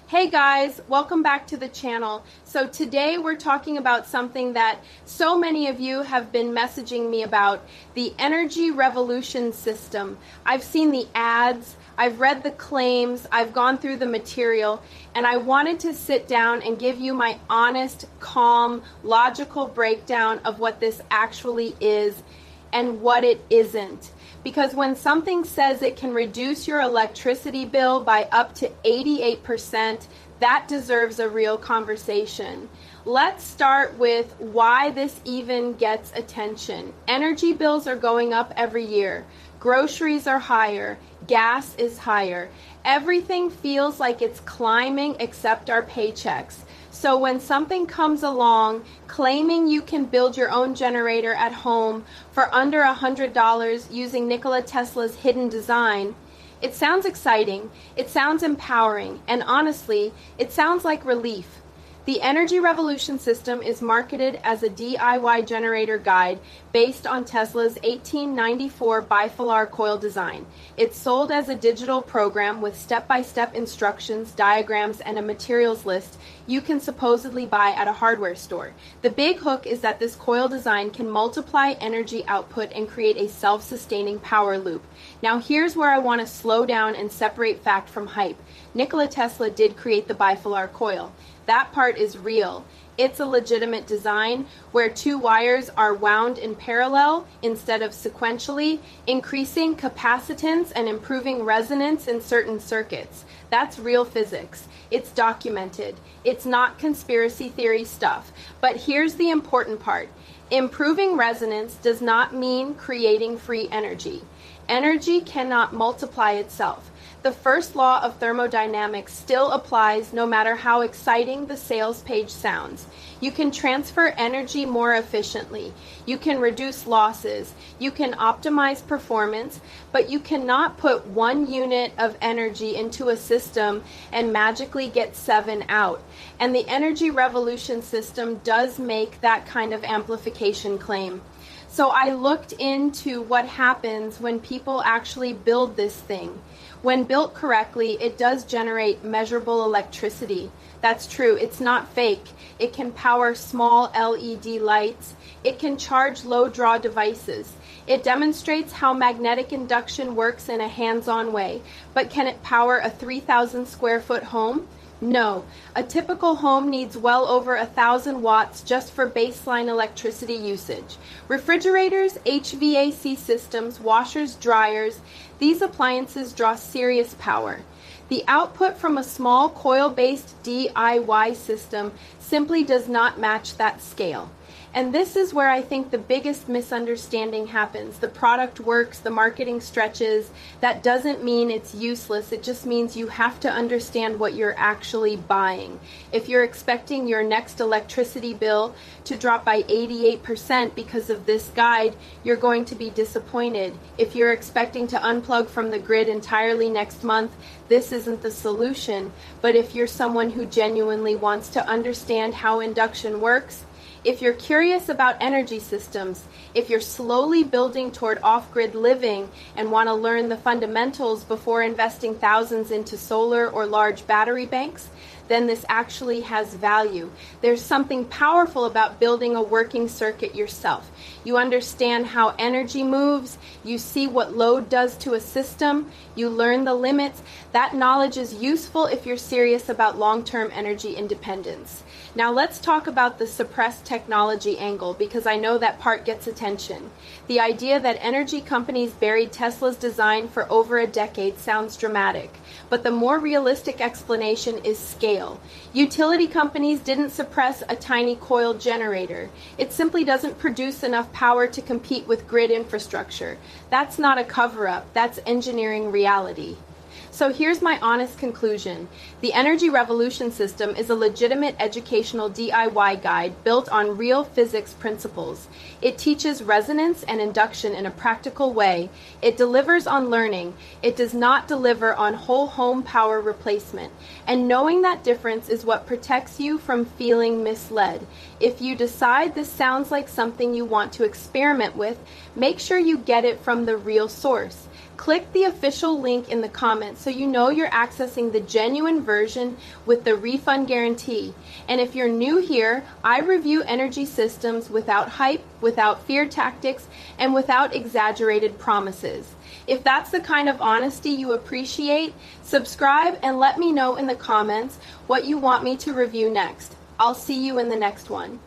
Hey guys, welcome back to the channel. So today we're talking about something that so many of you have been messaging me about, the energy revolution system. I've seen the ads, I've read the claims, I've gone through the material, and I wanted to sit down and give you my honest, calm, logical breakdown of what this actually is and what it isn't. Because when something says it can reduce your electricity bill by up to 88%, that deserves a real conversation. Let's start with why this even gets attention. Energy bills are going up every year. Groceries are higher. Gas is higher. Everything feels like it's climbing except our paychecks. So when something comes along claiming you can build your own generator at home for under $100 using Nikola Tesla's hidden design, it sounds exciting, it sounds empowering, and honestly, it sounds like relief. The Energy Revolution system is marketed as a DIY generator guide based on Tesla's 1894 Bifilar coil design. It's sold as a digital program with step-by-step instructions, diagrams, and a materials list you can supposedly buy at a hardware store. The big hook is that this coil design can multiply energy output and create a self-sustaining power loop. Now here's where I want to slow down and separate fact from hype. Nikola Tesla did create the Bifilar coil. That part is real. It's a legitimate design where two wires are wound in parallel instead of sequentially, increasing capacitance and improving resonance in certain circuits. That's real physics. It's documented. It's not conspiracy theory stuff. But here's the important part. Improving resonance does not mean creating free energy. Energy cannot multiply itself. The first law of thermodynamics still applies no matter how exciting the sales page sounds. You can transfer energy more efficiently. You can reduce losses. You can optimize performance, but you cannot put 1 unit of energy into a system and magically get 7 out. And the Energy Revolution system does make that kind of amplification claim. So I looked into what happens when people actually build this thing. When built correctly, it does generate measurable electricity. That's true. It's not fake. It can power small LED lights. It can charge low-draw devices. It demonstrates how magnetic induction works in a hands-on way. But can it power a 3,000 square foot home? No. A typical home needs well over 1,000 watts just for baseline electricity usage. Refrigerators, HVAC systems, washers, dryers, these appliances draw serious power. The output from a small coil-based DIY system simply does not match that scale. And this is where I think the biggest misunderstanding happens. The product works, the marketing stretches. That doesn't mean it's useless. It just means you have to understand what you're actually buying. If you're expecting your next electricity bill to drop by 88% because of this guide, you're going to be disappointed. If you're expecting to unplug from the grid entirely next month, this isn't the solution. But if you're someone who genuinely wants to understand how induction works, if you're curious about energy systems, if you're slowly building toward off-grid living and want to learn the fundamentals before investing thousands into solar or large battery banks, then this actually has value. There's something powerful about building a working circuit yourself. You understand how energy moves, you see what load does to a system, you learn the limits. That knowledge is useful if you're serious about long-term energy independence. Now let's talk about the suppressed technology angle, because I know that part gets attention. The idea that energy companies buried Tesla's design for over a decade sounds dramatic, but the more realistic explanation is scale. Utility companies didn't suppress a tiny coil generator. It simply doesn't produce enough power to compete with grid infrastructure. That's not a cover-up, that's engineering reality. So here's my honest conclusion. The Energy Revolution system is a legitimate educational DIY guide built on real physics principles. It teaches resonance and induction in a practical way. It delivers on learning. It does not deliver on whole home power replacement. And knowing that difference is what protects you from feeling misled. If you decide this sounds like something you want to experiment with, make sure you get it from the real source. click the official link in the comments so you know you're accessing the genuine version with the refund guarantee. And if you're new here, I review energy systems without hype, without fear tactics, and without exaggerated promises. If that's the kind of honesty you appreciate, subscribe and let me know in the comments what you want me to review next. I'll see you in the next one.